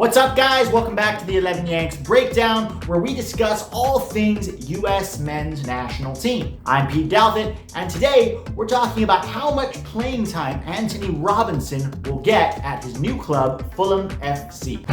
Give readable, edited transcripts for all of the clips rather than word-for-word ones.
What's up, guys? Welcome back to the 11 Yanks Breakdown, where we discuss all things U.S. men's national team. I'm Pete Dalvett, and today we're talking about how much playing time Antonee Robinson will get at his new club, Fulham FC.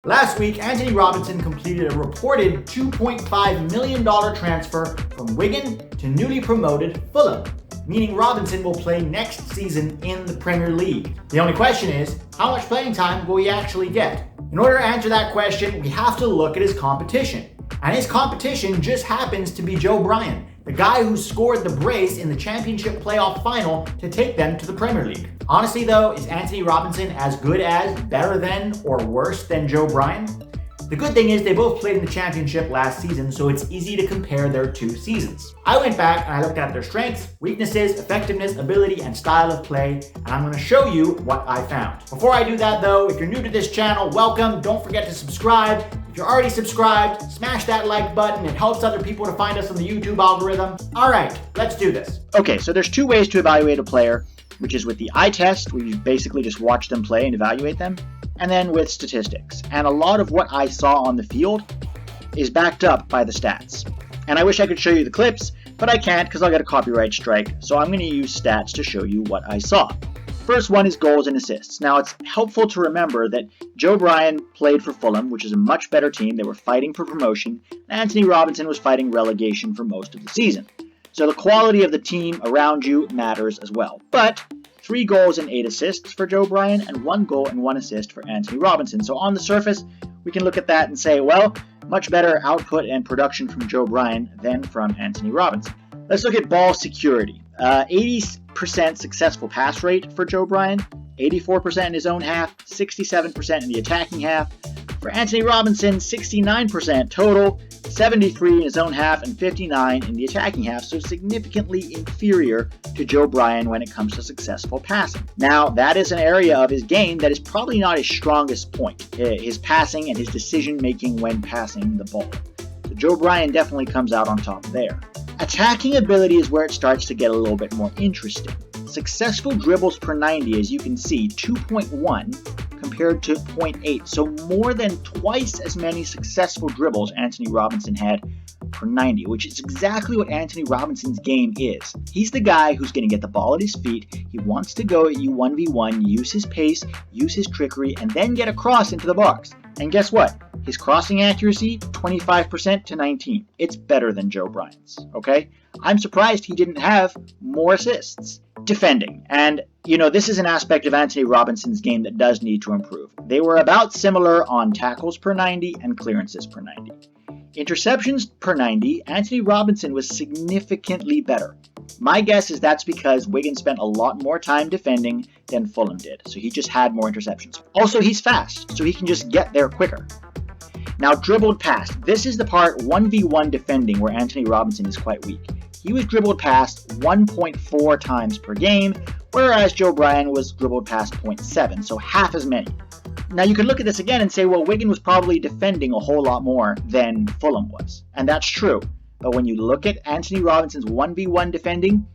Last week, Antonee Robinson completed a reported $2.5 million transfer from Wigan to newly promoted Fulham, meaning Robinson will play next season in the Premier League. The only question is, how much playing time will he actually get? In order to answer that question, we have to look at his competition. And his competition just happens to be Joe Bryan, the guy who scored the brace in the Championship playoff final to take them to the Premier League. Honestly though, is Antonee Robinson as good as, better than, or worse than Joe Bryan? The good thing is they both played in the Championship last season, so it's easy to compare their two seasons. I went back and I looked at their strengths, weaknesses, effectiveness, ability, and style of play, and I'm going to show you what I found. Before I do that though, if you're new to this channel, welcome. Don't forget to subscribe. If you're already subscribed, smash that like button. It helps other people to find us on the YouTube algorithm. All right, let's do this. Okay, so there's two ways to evaluate a player, which is with the eye test, where you basically just watch them play and evaluate them, and then with statistics. And a lot of what I saw on the field is backed up by the stats. And I wish I could show you the clips, but I can't because I'll get a copyright strike, so I'm going to use stats to show you what I saw. First one is goals and assists. Now, it's helpful to remember that Joe Bryan played for Fulham, which is a much better team. They were fighting for promotion. Antonee Robinson was fighting relegation for most of the season. So the quality of the team around you matters as well. But 3 goals and 8 assists for Joe Bryan, and 1 goal and 1 assist for Antonee Robinson. So on the surface, we can look at that and say, well, much better output and production from Joe Bryan than from Antonee Robinson. Let's look at ball security. 80% successful pass rate for Joe Bryan, 84% in his own half, 67% in the attacking half. For Antonee Robinson, 69% total, 73 in his own half, and 59 in the attacking half, so significantly inferior to Joe Bryan when it comes to successful passing. Now, that is an area of his game that is probably not his strongest point, his passing and his decision-making when passing the ball. So Joe Bryan definitely comes out on top there. Attacking ability is where it starts to get a little bit more interesting. Successful dribbles per 90, as you can see, 2.1 compared to 0.8, so more than twice as many successful dribbles Antonee Robinson had per 90, which is exactly what Antonee Robinson's game is. He's the guy who's going to get the ball at his feet. He wants to go at you 1v1, use his pace, use his trickery, and then get a cross into the box. And guess what? His crossing accuracy, 25% to 19. It's better than Joe Bryan's, okay? I'm surprised he didn't have more assists. Defending. And, this is an aspect of Antonee Robinson's game that does need to improve. They were about similar on tackles per 90 and clearances per 90. Interceptions per 90, Antonee Robinson was significantly better. My guess is that's because Wigan spent a lot more time defending than Fulham did, so he just had more interceptions. Also, he's fast, so he can just get there quicker. Now, dribbled past. This is the part 1v1 defending where Antonee Robinson is quite weak. He was dribbled past 1.4 times per game, whereas Joe Bryan was dribbled past 0.7, so half as many. Now, you can look at this again and say, well, Wigan was probably defending a whole lot more than Fulham was, and that's true. But when you look at Antonee Robinson's 1v1 defending,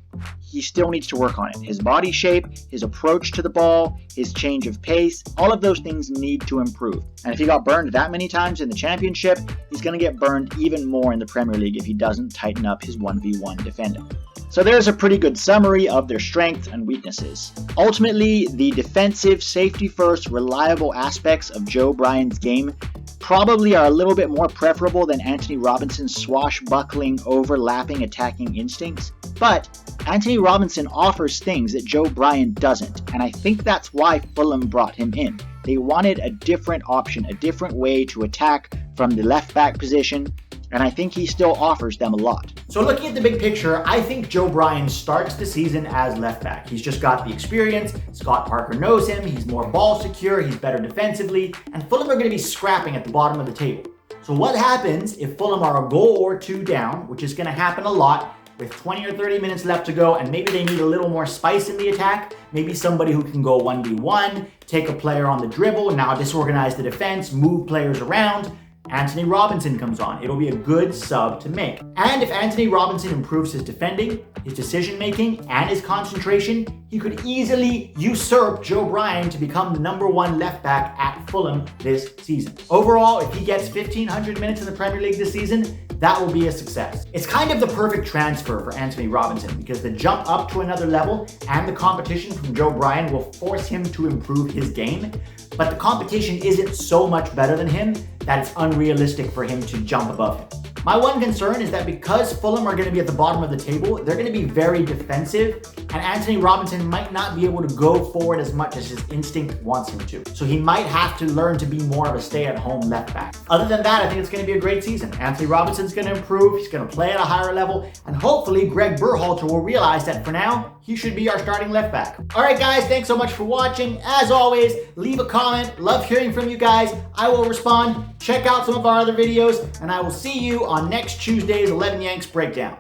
he still needs to work on it. His body shape, his approach to the ball, his change of pace, all of those things need to improve. And if he got burned that many times in the Championship, he's going to get burned even more in the Premier League if he doesn't tighten up his 1v1 defending. So there's a pretty good summary of their strengths and weaknesses. Ultimately, the defensive, safety-first, reliable aspects of Joe Bryan's game probably are a little bit more preferable than Antonee Robinson's swashbuckling, overlapping attacking instincts. But Antonee Robinson offers things that Joe Bryan doesn't, and I think that's why Fulham brought him in. They wanted a different option, a different way to attack from the left-back position, and I think he still offers them a lot. So looking at the big picture, I think Joe Bryan starts the season as left back. He's just got the experience. Scott Parker knows him. He's more ball secure. He's better defensively. And Fulham are going to be scrapping at the bottom of the table. So what happens if Fulham are a goal or 2 down, which is going to happen a lot, with 20 or 30 minutes left to go, and maybe they need a little more spice in the attack, maybe somebody who can go 1v1, take a player on the dribble, now disorganize the defense, move players around. Antonee Robinson comes on. It'll be a good sub to make. And if Antonee Robinson improves his defending, his decision making, and his concentration, he could easily usurp Joe Bryan to become the #1 left back at Fulham this season. Overall, if he gets 1,500 minutes in the Premier League this season, that will be a success. It's kind of the perfect transfer for Antonee Robinson because the jump up to another level and the competition from Joe Bryan will force him to improve his game, but the competition isn't so much better than him that it's unrealistic for him to jump above him. My one concern is that because Fulham are going to be at the bottom of the table, they're going to be very defensive, and Antonee Robinson might not be able to go forward as much as his instinct wants him to. So he might have to learn to be more of a stay-at-home left back. Other than that, I think it's going to be a great season. Antonee Robinson's going to improve, he's going to play at a higher level, and hopefully Greg Berhalter will realize that for now, he should be our starting left back. All right, guys, thanks so much for watching. As always, leave a comment. Love hearing from you guys. I will respond. Check out some of our other videos, and I will see you on next Tuesday's 11 Yanks Breakdown.